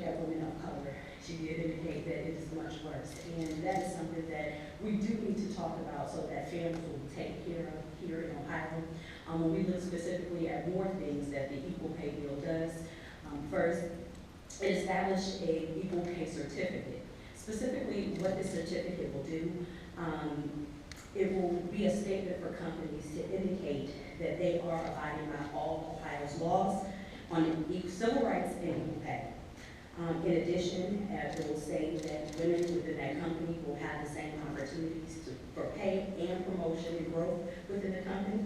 at women of color, she did indicate that it is much worse. And that is something that we do need to talk about so that families will be taken care of here in Ohio. When we look specifically at more things that the Equal Pay Bill does, first, it established a equal pay certificate. Specifically, what this certificate will do, it will be a statement for companies to indicate that they are abiding by all Ohio's laws on civil rights and equal pay. In addition, it will say that women within that company will have the same opportunities for pay and promotion and growth within the company.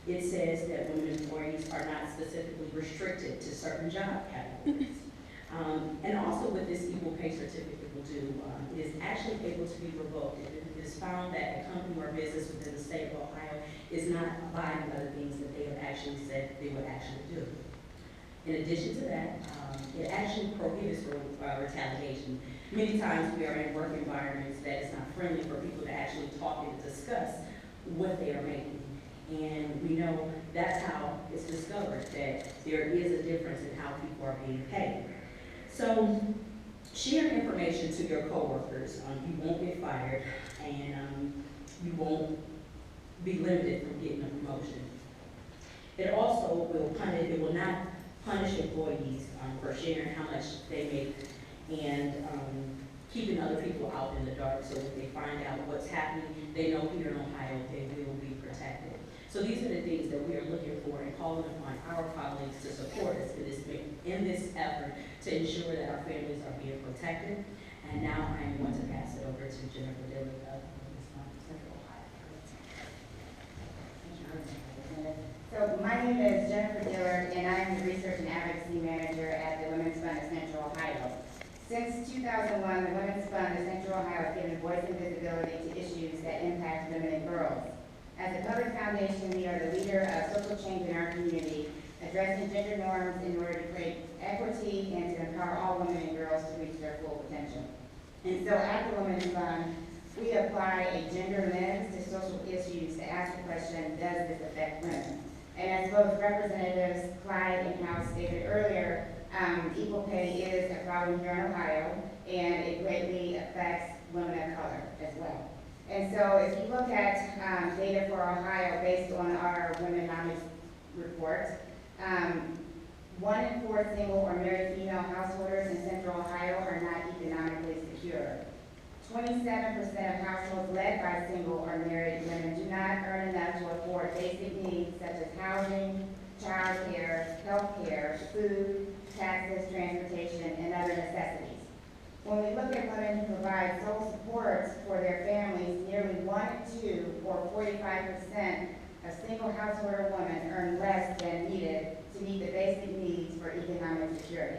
It says that women employees are not specifically restricted to certain job categories. And also what this equal pay certificate will do, it is actually able to be revoked if it is found that a company or business within the state of Ohio is not abiding by the things that they have actually said they would actually do. In addition to that, it actually prohibits retaliation. Many times we are in work environments that is not friendly for people to actually talk and discuss what they are making. And we know that's how it's discovered that there is a difference in how people are being paid. So share information to your coworkers. You won't get fired, and you won't be limited from getting a promotion. It also will punish. It will not punish employees for sharing how much they make and keeping other people out in the dark. So if they find out what's happening, they know here in Ohio they will be protected. So these are the things that we are looking for and calling upon our colleagues to support us in this effort to ensure that our families are being protected. And now I am going to pass it over to Jennifer Dillard of Central Ohio. So my name is Jennifer Dillard, and I'm the Research and Advocacy Manager at the Women's Fund of Central Ohio. Since 2001, the Women's Fund of Central Ohio has given voice and visibility to issues that impact women and girls. As a public foundation, we are the leader of social change in our community, addressing gender norms in order to create equity and to empower all women and girls to reach their full potential. And so at the Women's Fund, we apply a gender lens to social issues to ask the question, does this affect women? And as both Representatives Clyde and Howse stated earlier, equal pay is a problem here in Ohio, and it greatly affects women of color as well. And so if you look at data for Ohio based on our Womenomics report, 1 in 4 single or married female householders in Central Ohio are not economically secure. 27% of households led by single or married women do not earn enough to afford basic needs such as housing, child care, health care, food, taxes, transportation, and other necessities. When we look at women who provide sole support for their families, nearly 1 in 2, or 45% of single householder women earn less than needed to meet the basic needs for economic security.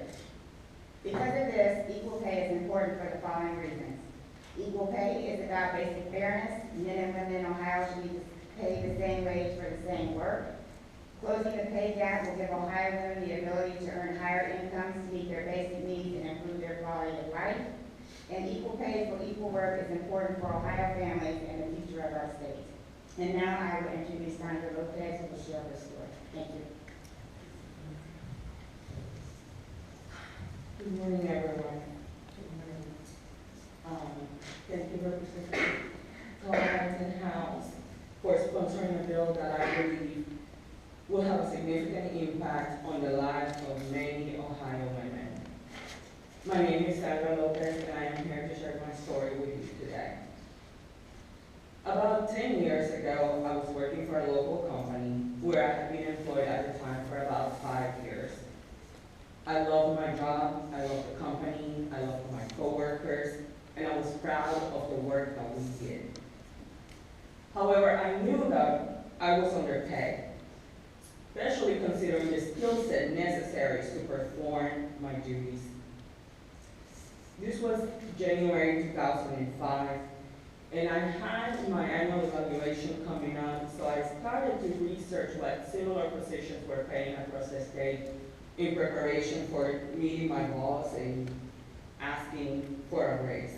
Because of this, equal pay is important for the following reasons. Equal pay is about basic fairness. Men and women in Ohio should be paid the same wage for the same work. Closing the pay gap will give Ohio women the ability to earn higher incomes to meet their basic needs and improve their quality of life. And equal pay for equal work is important for Ohio families and the future of our state. And now I will introduce Sandra Lopez, who will share her story. Thank you. Good morning, everyone. Thank you, Representative Clyde and Howse, for sponsoring a bill that I believe will have a significant impact on the lives of many Ohio women. My name is Sandra Lopez, and I am here to share my story with you today. About 10 years ago, I was working for a local company where I had been employed at the time for about 5 years. I loved my job, I loved the company, I loved my coworkers, and I was proud of the work that we did. However, I knew that I was underpaid, especially considering the skill set necessary to perform my duties. This was January 2005, and I had my annual evaluation coming up, so I started to research what similar positions were paying across the state in preparation for meeting my boss and asking for a raise.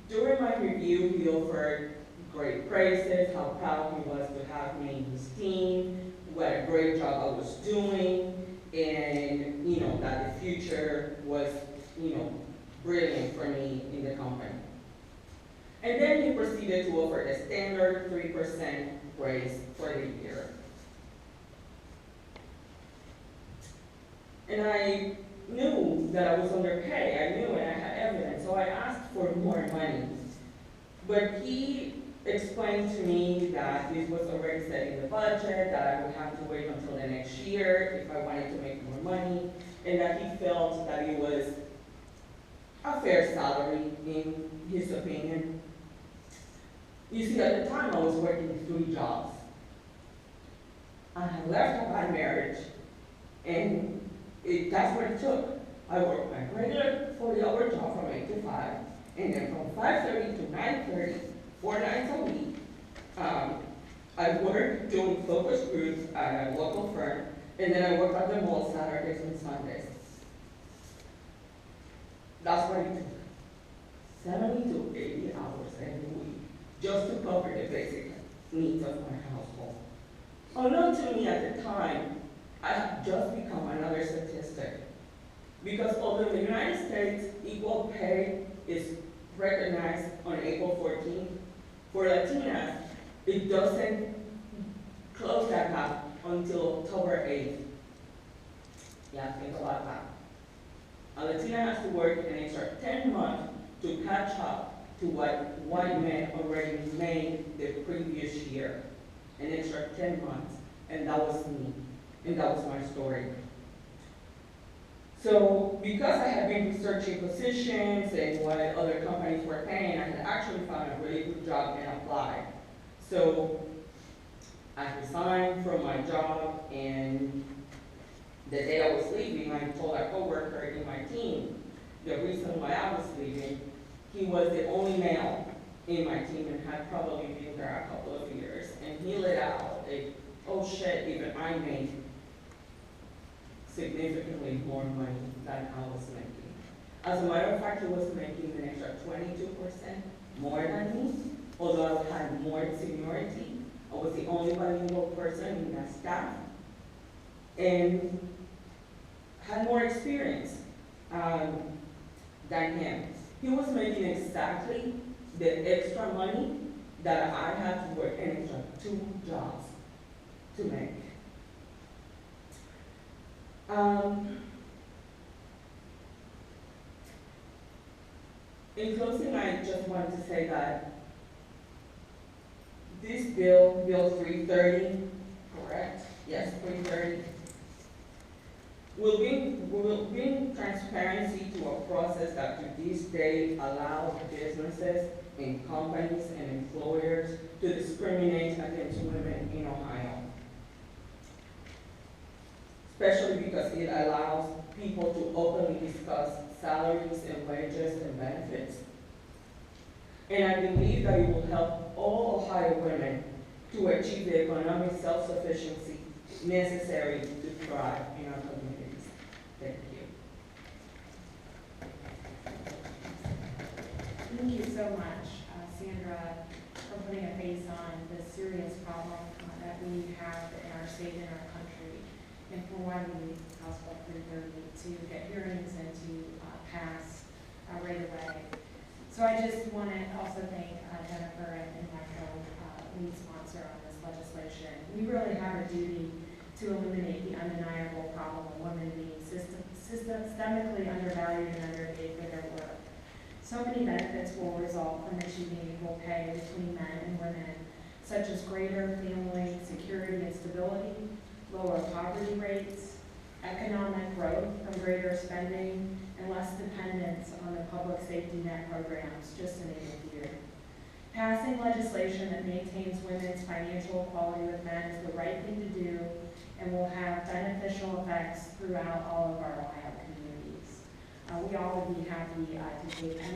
During my review, he offered great praises, how proud he was to have me in his team, what a great job I was doing, and, you know, that the future was, you know, brilliant for me in the company. And then he proceeded to offer the standard 3% raise for the year. And I knew that I was underpaid. I knew, and I had evidence, so I asked for more money. But he explained to me that this was already set in the budget, that I would have to wait until the next year if I wanted to make more money, and that he felt that it was a fair salary in his opinion. You see, at the time I was working 3 jobs. I had left a bad marriage, and that's what it took. I worked my regular 40-hour job from 8 to 5, and then from 5:30 to 9:30, 4 nights a week. I worked doing focus groups at a local firm, and then I worked at the mall Saturdays and Sundays. That's what it took. 70 to 80 hours every week, just to cover the basic needs of my household. Unknown to me at the time, I had just become another statistic. Because although in the United States, equal pay is recognized on April 14th, for Latinas, it doesn't close that gap until October 8th. Yeah, think about that. A Latina has to work an extra 10 months to catch up to what white men already made the previous year. An extra 10 months, and that was me, and that was my story. So, because I had been researching positions and what other companies were paying, I had actually found a really good job and applied. So, I resigned from my job, and the day I was leaving, I told a coworker in my team the reason why I was leaving. He was the only male in my team and had probably been there a couple of years. And he let out a, oh shit, even I made significantly more money than I was making. As a matter of fact, he was making an extra 22% more than me, although I had more seniority. I was the only bilingual person in that staff, and had more experience than him. He was making exactly the extra money that I had to work an extra 2 jobs to make. In closing, I just want to say that this bill, Bill 330, correct? Yes, 330, will bring transparency to a process that to this day allows businesses and companies and employers to discriminate against women in Ohio. Especially because it allows people to openly discuss salaries and wages and benefits. And I believe that it will help all Ohio women to achieve the economic self-sufficiency necessary to thrive in our communities. Thank you. Thank you so much, Sandra, for putting a face on the serious problem that we have in our state and our country, and for why we need House Bill 330 to get hearings and to pass right away. So I just want to also thank Jennifer and my co-lead sponsor on this legislation. We really have a duty to eliminate the undeniable problem of women being systemically undervalued and underpaid for their work. So many benefits will result from achieving equal pay between men and women, such as greater family security and stability, lower poverty rates, economic growth from greater spending, and less dependence on the public safety net programs, just to name a few. Passing legislation that maintains women's financial equality with men is the right thing to do and will have beneficial effects throughout all of our Ohio communities. We all would be happy to take